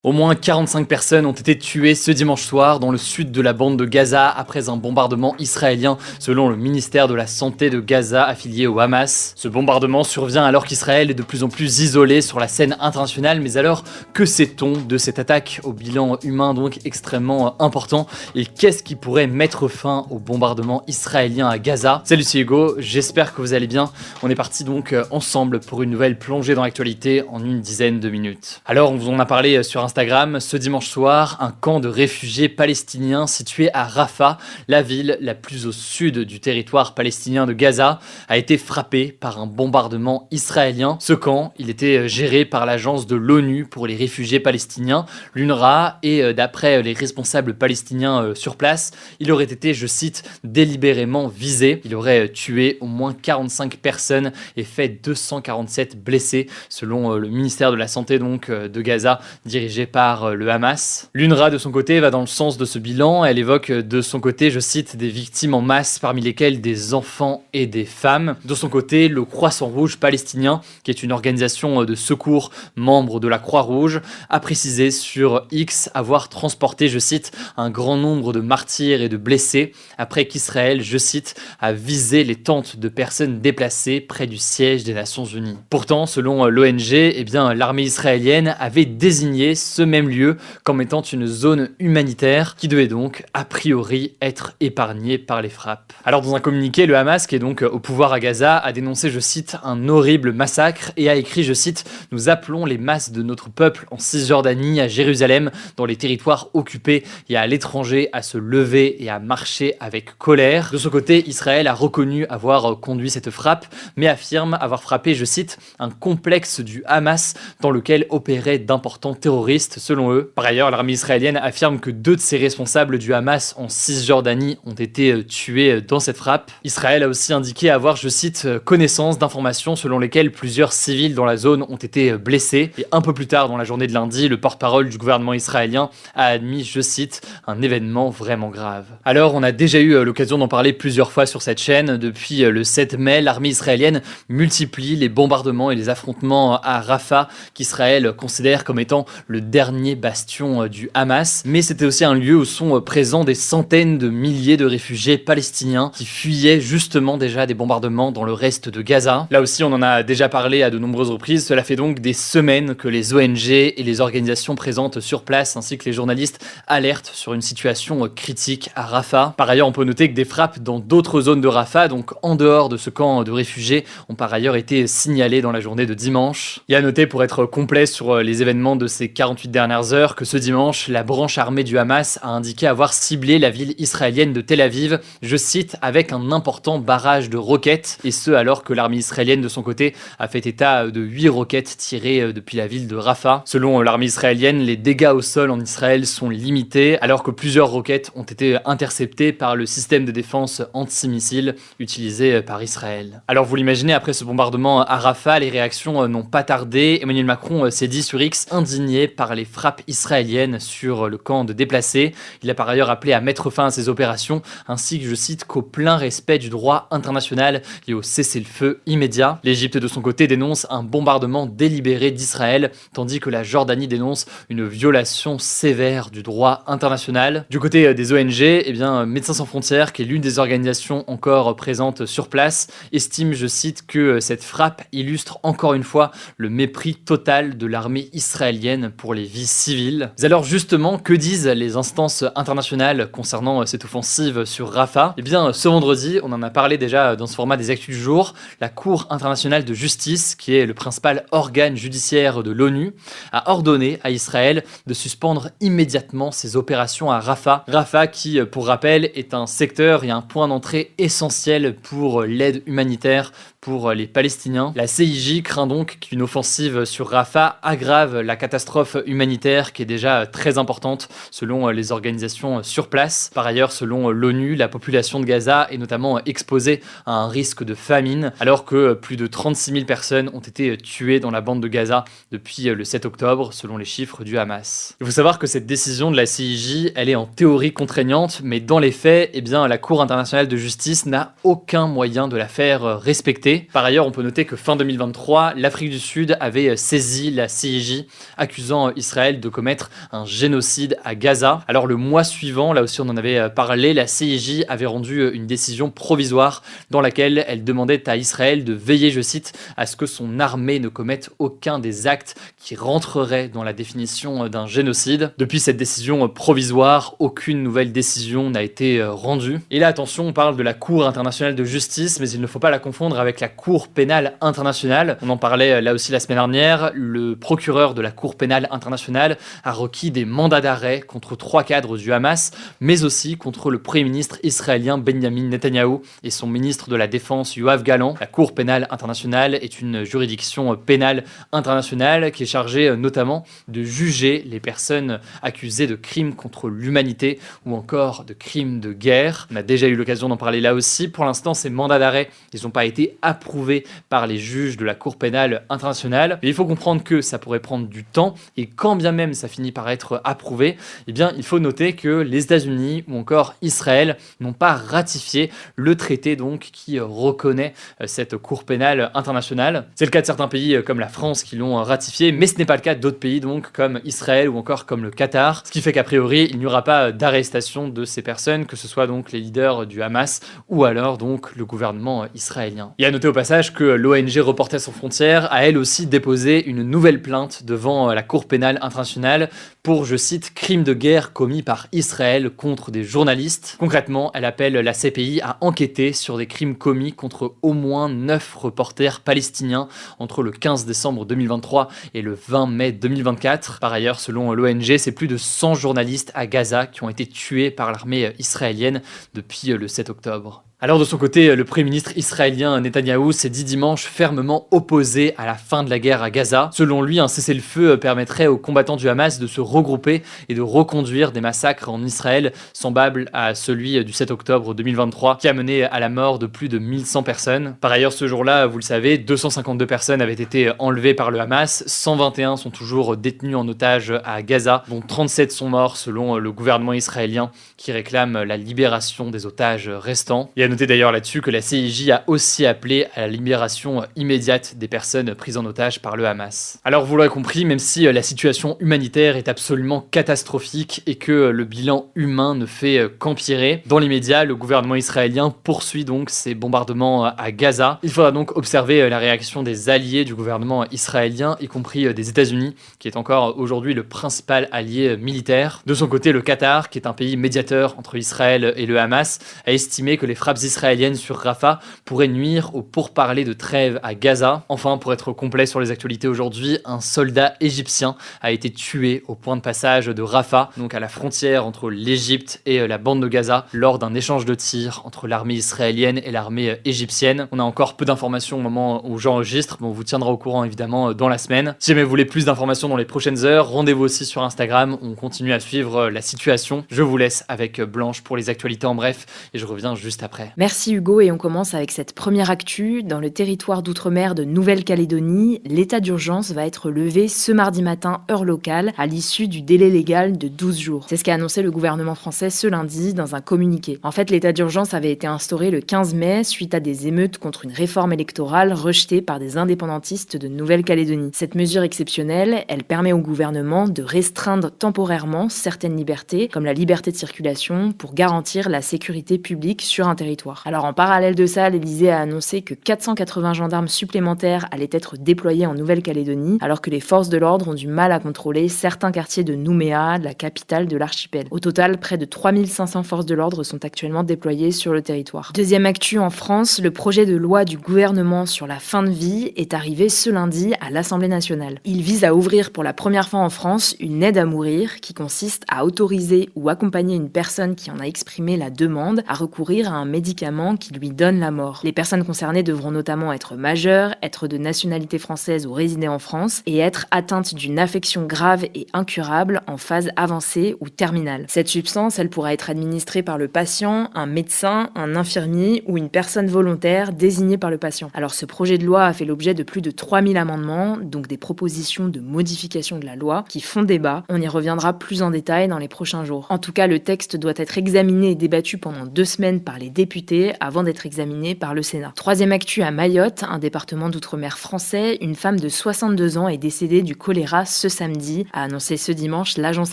Au moins 45 personnes ont été tuées ce dimanche soir dans le sud de la bande de Gaza après un bombardement israélien, selon le ministère de la Santé de Gaza affilié au Hamas. Ce bombardement survient alors qu'Israël est de plus en plus isolé sur la scène internationale, mais alors que sait-on de cette attaque au bilan humain donc extrêmement important et qu'est-ce qui pourrait mettre fin au bombardement israélien à Gaza? Salut, c'est Hugo, j'espère que vous allez bien. On est parti donc ensemble pour une nouvelle plongée dans l'actualité en une dizaine de minutes. Alors on vous en a parlé sur Instagram, ce dimanche soir, un camp de réfugiés palestiniens situé à Rafah, la ville la plus au sud du territoire palestinien de Gaza, a été frappé par un bombardement israélien. Ce camp, il était géré par l'agence de l'ONU pour les réfugiés palestiniens, l'UNRWA, et d'après les responsables palestiniens sur place, il aurait été, je cite, délibérément visé. Il aurait tué au moins 45 personnes et fait 247 blessés, selon le ministère de la Santé donc de Gaza, dirigé par le Hamas. L'UNRWA de son côté va dans le sens de ce bilan. Elle évoque de son côté, je cite, des victimes en masse parmi lesquelles des enfants et des femmes. De son côté, le Croissant Rouge palestinien, qui est une organisation de secours membre de la Croix-Rouge, a précisé sur X avoir transporté, je cite, un grand nombre de martyrs et de blessés après qu'Israël, je cite, a visé les tentes de personnes déplacées près du siège des Nations Unies. Pourtant, selon l'ONG, l'armée israélienne avait désigné ce même lieu comme étant une zone humanitaire qui devait donc, a priori, être épargnée par les frappes. Alors dans un communiqué, le Hamas, qui est donc au pouvoir à Gaza, a dénoncé, je cite, un horrible massacre et a écrit, je cite, « Nous appelons les masses de notre peuple en Cisjordanie, à Jérusalem, dans les territoires occupés et à l'étranger à se lever et à marcher avec colère ». De son côté, Israël a reconnu avoir conduit cette frappe, mais affirme avoir frappé, je cite, « un complexe du Hamas dans lequel opéraient d'importants terroristes », selon eux. Par ailleurs, l'armée israélienne affirme que 2 de ses responsables du Hamas en Cisjordanie ont été tués dans cette frappe. Israël a aussi indiqué avoir, je cite, connaissance d'informations selon lesquelles plusieurs civils dans la zone ont été blessés. Et un peu plus tard dans la journée de lundi, le porte-parole du gouvernement israélien a admis, je cite, un événement vraiment grave. Alors, on a déjà eu l'occasion d'en parler plusieurs fois sur cette chaîne. Depuis le 7 mai, l'armée israélienne multiplie les bombardements et les affrontements à Rafah, qu'Israël considère comme étant le dernier bastion du Hamas, mais c'était aussi un lieu où sont présents des centaines de milliers de réfugiés palestiniens qui fuyaient justement déjà des bombardements dans le reste de Gaza. Là aussi, on en a déjà parlé à de nombreuses reprises, cela fait donc des semaines que les ONG et les organisations présentes sur place ainsi que les journalistes alertent sur une situation critique à Rafah. Par ailleurs, on peut noter que des frappes dans d'autres zones de Rafah, donc en dehors de ce camp de réfugiés, ont par ailleurs été signalées dans la journée de dimanche. Et à noter, pour être complet sur les événements de ces 48 dernières heures, que ce dimanche, la branche armée du Hamas a indiqué avoir ciblé la ville israélienne de Tel Aviv, je cite, avec un important barrage de roquettes, et ce alors que l'armée israélienne de son côté a fait état de 8 roquettes tirées depuis la ville de Rafah. Selon l'armée israélienne, les dégâts au sol en Israël sont limités, alors que plusieurs roquettes ont été interceptées par le système de défense anti-missiles utilisé par Israël. Alors vous l'imaginez, après ce bombardement à Rafah, les réactions n'ont pas tardé. Emmanuel Macron s'est dit sur X indigné par les frappes israéliennes sur le camp de déplacés. Il a par ailleurs appelé à mettre fin à ces opérations, ainsi que, je cite, qu'au plein respect du droit international et au cessez-le-feu immédiat. L'Égypte, de son côté, dénonce un bombardement délibéré d'Israël, tandis que la Jordanie dénonce une violation sévère du droit international. Du côté des ONG, Médecins sans frontières, qui est l'une des organisations encore présentes sur place, estime, je cite, que cette frappe illustre encore une fois le mépris total de l'armée israélienne pour les vies civiles. Mais alors justement, que disent les instances internationales concernant cette offensive sur Rafah? Ce vendredi, on en a parlé déjà dans ce format des Actus du jour, la Cour internationale de justice, qui est le principal organe judiciaire de l'ONU, a ordonné à Israël de suspendre immédiatement ses opérations à Rafah. Rafah qui, pour rappel, est un secteur et un point d'entrée essentiel pour l'aide humanitaire pour les Palestiniens. La CIJ craint donc qu'une offensive sur Rafah aggrave la catastrophe humanitaire qui est déjà très importante selon les organisations sur place. Par ailleurs, selon l'ONU, la population de Gaza est notamment exposée à un risque de famine alors que plus de 36 000 personnes ont été tuées dans la bande de Gaza depuis le 7 octobre selon les chiffres du Hamas. Il faut savoir que cette décision de la CIJ, elle est en théorie contraignante, mais dans les faits, la Cour internationale de justice n'a aucun moyen de la faire respecter. arrêtés. Par ailleurs, on peut noter que fin 2023, l'Afrique du Sud avait saisi la CIJ, accusant Israël de commettre un génocide à Gaza. Alors le mois suivant, là aussi on en avait parlé, la CIJ avait rendu une décision provisoire dans laquelle elle demandait à Israël de veiller, je cite, à ce que son armée ne commette aucun des actes qui rentreraient dans la définition d'un génocide. Depuis cette décision provisoire, aucune nouvelle décision n'a été rendue. Et là, attention, on parle de la Cour internationale de justice, mais il ne faut pas la confondre avec la Cour pénale internationale. On en parlait là aussi la semaine dernière. Le procureur de la Cour pénale internationale a requis des mandats d'arrêt contre 3 cadres du Hamas, mais aussi contre le Premier ministre israélien Benjamin Netanyahou et son ministre de la Défense Yoav Gallant. La Cour pénale internationale est une juridiction pénale internationale qui est chargée notamment de juger les personnes accusées de crimes contre l'humanité ou encore de crimes de guerre. On a déjà eu l'occasion d'en parler là aussi. Pour l'instant, ces mandats d'arrêt, ils n'ont pas été approuvés par les juges de la Cour pénale internationale. Mais il faut comprendre que ça pourrait prendre du temps et quand bien même ça finit par être approuvé, eh bien, il faut noter que les États-Unis ou encore Israël n'ont pas ratifié le traité donc qui reconnaît cette Cour pénale internationale. C'est le cas de certains pays comme la France qui l'ont ratifié, mais ce n'est pas le cas d'autres pays donc comme Israël ou encore comme le Qatar, ce qui fait qu'a priori il n'y aura pas d'arrestation de ces personnes, que ce soit donc les leaders du Hamas ou alors donc le gouvernement israélien. Et à noter au passage que l'ONG Reporters sans frontières a elle aussi déposé une nouvelle plainte devant la Cour pénale internationale pour, je cite, crimes de guerre commis par Israël contre des journalistes. Concrètement, elle appelle la CPI à enquêter sur des crimes commis contre au moins 9 reporters palestiniens entre le 15 décembre 2023 et le 20 mai 2024. Par ailleurs, selon l'ONG, c'est plus de 100 journalistes à Gaza qui ont été tués par l'armée israélienne depuis le 7 octobre. Alors de son côté, le Premier ministre israélien Netanyahou s'est dit dimanche fermement opposé à la fin de la guerre à Gaza. Selon lui, un cessez-le-feu permettrait aux combattants du Hamas de se regrouper et de reconduire des massacres en Israël semblables à celui du 7 octobre 2023 qui a mené à la mort de plus de 1100 personnes. Par ailleurs, ce jour-là, vous le savez, 252 personnes avaient été enlevées par le Hamas, 121 sont toujours détenues en otage à Gaza, dont 37 sont morts selon le gouvernement israélien qui réclame la libération des otages restants. Et à noter d'ailleurs là-dessus que la CIJ a aussi appelé à la libération immédiate des personnes prises en otage par le Hamas. Alors vous l'aurez compris, même si la situation humanitaire est absolument catastrophique et que le bilan humain ne fait qu'empirer, dans l'immédiat, le gouvernement israélien poursuit donc ses bombardements à Gaza. Il faudra donc observer la réaction des alliés du gouvernement israélien, y compris des États-Unis, qui est encore aujourd'hui le principal allié militaire. De son côté, le Qatar, qui est un pays médiateur entre Israël et le Hamas, a estimé que les frappes israéliennes sur Rafah pourraient nuire aux pourparlers de trêve à Gaza. Enfin, pour être complet sur les actualités aujourd'hui, un soldat égyptien a été tué au point de passage de Rafah, donc à la frontière entre l'Égypte et la bande de Gaza, lors d'un échange de tirs entre l'armée israélienne et l'armée égyptienne. On a encore peu d'informations au moment où j'enregistre, mais on vous tiendra au courant évidemment dans la semaine. Si jamais vous voulez plus d'informations dans les prochaines heures, rendez-vous aussi sur Instagram, on continue à suivre la situation. Je vous laisse avec Blanche pour les actualités en bref, et je reviens juste après. Merci Hugo, et on commence avec cette première actu. Dans le territoire d'outre-mer de Nouvelle-Calédonie, l'état d'urgence va être levé ce mardi matin, heure locale, à l'issue du délai légal de 12 jours. C'est ce qu'a annoncé le gouvernement français ce lundi dans un communiqué. En fait, l'état d'urgence avait été instauré le 15 mai suite à des émeutes contre une réforme électorale rejetée par des indépendantistes de Nouvelle-Calédonie. Cette mesure exceptionnelle, elle permet au gouvernement de restreindre temporairement certaines libertés, comme la liberté de circulation, pour garantir la sécurité publique sur un territoire. Alors en parallèle de ça, l'Elysée a annoncé que 480 gendarmes supplémentaires allaient être déployés en Nouvelle-Calédonie, alors que les forces de l'ordre ont du mal à contrôler certains quartiers de Nouméa, la capitale de l'archipel. Au total, près de 3500 forces de l'ordre sont actuellement déployées sur le territoire. Deuxième actu en France, le projet de loi du gouvernement sur la fin de vie est arrivé ce lundi à l'Assemblée nationale. Il vise à ouvrir pour la première fois en France une aide à mourir qui consiste à autoriser ou accompagner une personne qui en a exprimé la demande à recourir à un médicament qui lui donne la mort. Les personnes concernées devront notamment être majeures, être de nationalité française ou résider en France et être atteintes d'une affection grave et incurable en phase avancée ou terminale. Cette substance, elle pourra être administrée par le patient, un médecin, un infirmier ou une personne volontaire désignée par le patient. Alors ce projet de loi a fait l'objet de plus de 3000 amendements, donc des propositions de modification de la loi qui font débat. On y reviendra plus en détail dans les prochains jours. En tout cas, le texte doit être examiné et débattu pendant 2 semaines par les députés réputée avant d'être examinée par le Sénat. Troisième actu à Mayotte, un département d'outre-mer français, une femme de 62 ans est décédée du choléra ce samedi, a annoncé ce dimanche l'Agence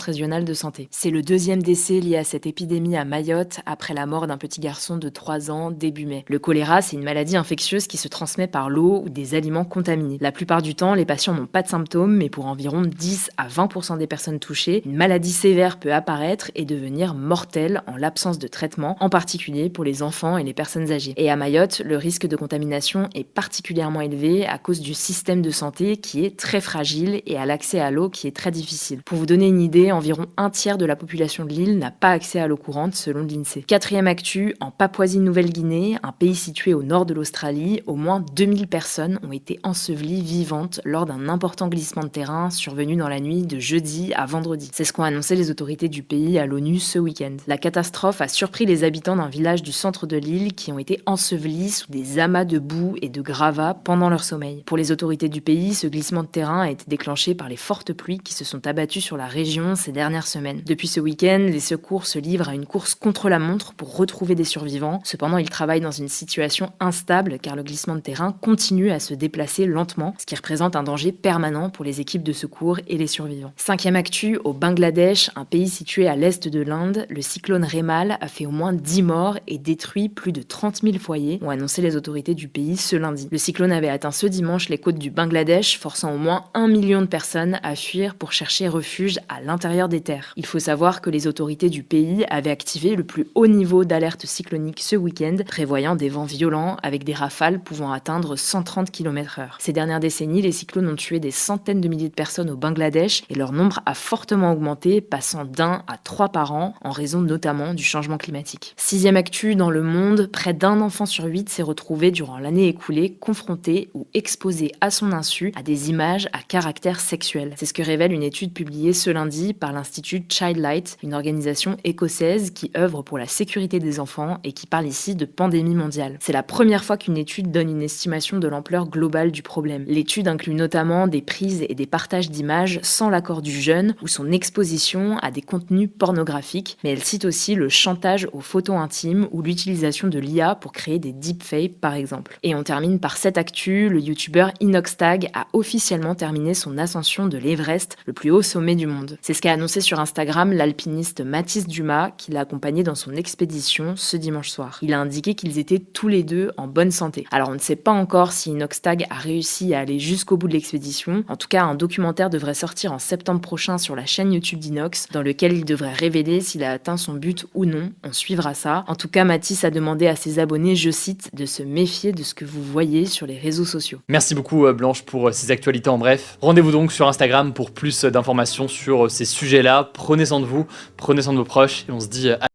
régionale de santé. C'est le deuxième décès lié à cette épidémie à Mayotte après la mort d'un petit garçon de 3 ans début mai. Le choléra, c'est une maladie infectieuse qui se transmet par l'eau ou des aliments contaminés. La plupart du temps, les patients n'ont pas de symptômes, mais pour environ 10 à 20% des personnes touchées, une maladie sévère peut apparaître et devenir mortelle en l'absence de traitement, en particulier pour les enfants et les personnes âgées. Et à Mayotte, le risque de contamination est particulièrement élevé à cause du système de santé qui est très fragile et à l'accès à l'eau qui est très difficile. Pour vous donner une idée, environ un tiers de la population de l'île n'a pas accès à l'eau courante selon l'INSEE. Quatrième actu, en Papouasie-Nouvelle-Guinée, un pays situé au nord de l'Australie, au moins 2000 personnes ont été ensevelies vivantes lors d'un important glissement de terrain survenu dans la nuit de jeudi à vendredi. C'est ce qu'ont annoncé les autorités du pays à l'ONU ce week-end. La catastrophe a surpris les habitants d'un village du centre de l'île qui ont été ensevelis sous des amas de boue et de gravats pendant leur sommeil. Pour les autorités du pays, ce glissement de terrain a été déclenché par les fortes pluies qui se sont abattues sur la région ces dernières semaines. Depuis ce week-end, les secours se livrent à une course contre la montre pour retrouver des survivants. Cependant, ils travaillent dans une situation instable car le glissement de terrain continue à se déplacer lentement, ce qui représente un danger permanent pour les équipes de secours et les survivants. Cinquième actu, au Bangladesh, un pays situé à l'est de l'Inde, le cyclone Remal a fait au moins 10 morts et détruit plus de 30 000 foyers, ont annoncé les autorités du pays ce lundi. Le cyclone avait atteint ce dimanche les côtes du Bangladesh, forçant au moins 1 million de personnes à fuir pour chercher refuge à l'intérieur des terres. Il faut savoir que les autorités du pays avaient activé le plus haut niveau d'alerte cyclonique ce week-end, prévoyant des vents violents avec des rafales pouvant atteindre 130 km/h. Ces dernières décennies, les cyclones ont tué des centaines de milliers de personnes au Bangladesh et leur nombre a fortement augmenté, passant d'1 à 3 par an, en raison notamment du changement climatique. Sixième actu, dans le monde, près d'un enfant sur 8 s'est retrouvé durant l'année écoulée confronté ou exposé à son insu à des images à caractère sexuel. C'est ce que révèle une étude publiée ce lundi par l'Institut Childlight, une organisation écossaise qui œuvre pour la sécurité des enfants et qui parle ici de pandémie mondiale. C'est la première fois qu'une étude donne une estimation de l'ampleur globale du problème. L'étude inclut notamment des prises et des partages d'images sans l'accord du jeune ou son exposition à des contenus pornographiques, mais elle cite aussi le chantage aux photos intimes ou l'utilisation de l'IA pour créer des deepfakes par exemple. Et on termine par cette actu, le youtubeur Inoxtag a officiellement terminé son ascension de l'Everest, le plus haut sommet du monde. C'est ce qu'a annoncé sur Instagram l'alpiniste Mathis Dumas, qui l'a accompagné dans son expédition ce dimanche soir. Il a indiqué qu'ils étaient tous les deux en bonne santé. Alors on ne sait pas encore si Inoxtag a réussi à aller jusqu'au bout de l'expédition. En tout cas, un documentaire devrait sortir en septembre prochain sur la chaîne YouTube d'Inox, dans lequel il devrait révéler s'il a atteint son but ou non. On suivra ça. En tout cas, Mathis a demandé à ses abonnés, je cite, de se méfier de ce que vous voyez sur les réseaux sociaux. Merci beaucoup Blanche pour ces actualités en bref. Rendez-vous donc sur Instagram pour plus d'informations sur ces sujets-là. Prenez soin de vous, prenez soin de vos proches et on se dit à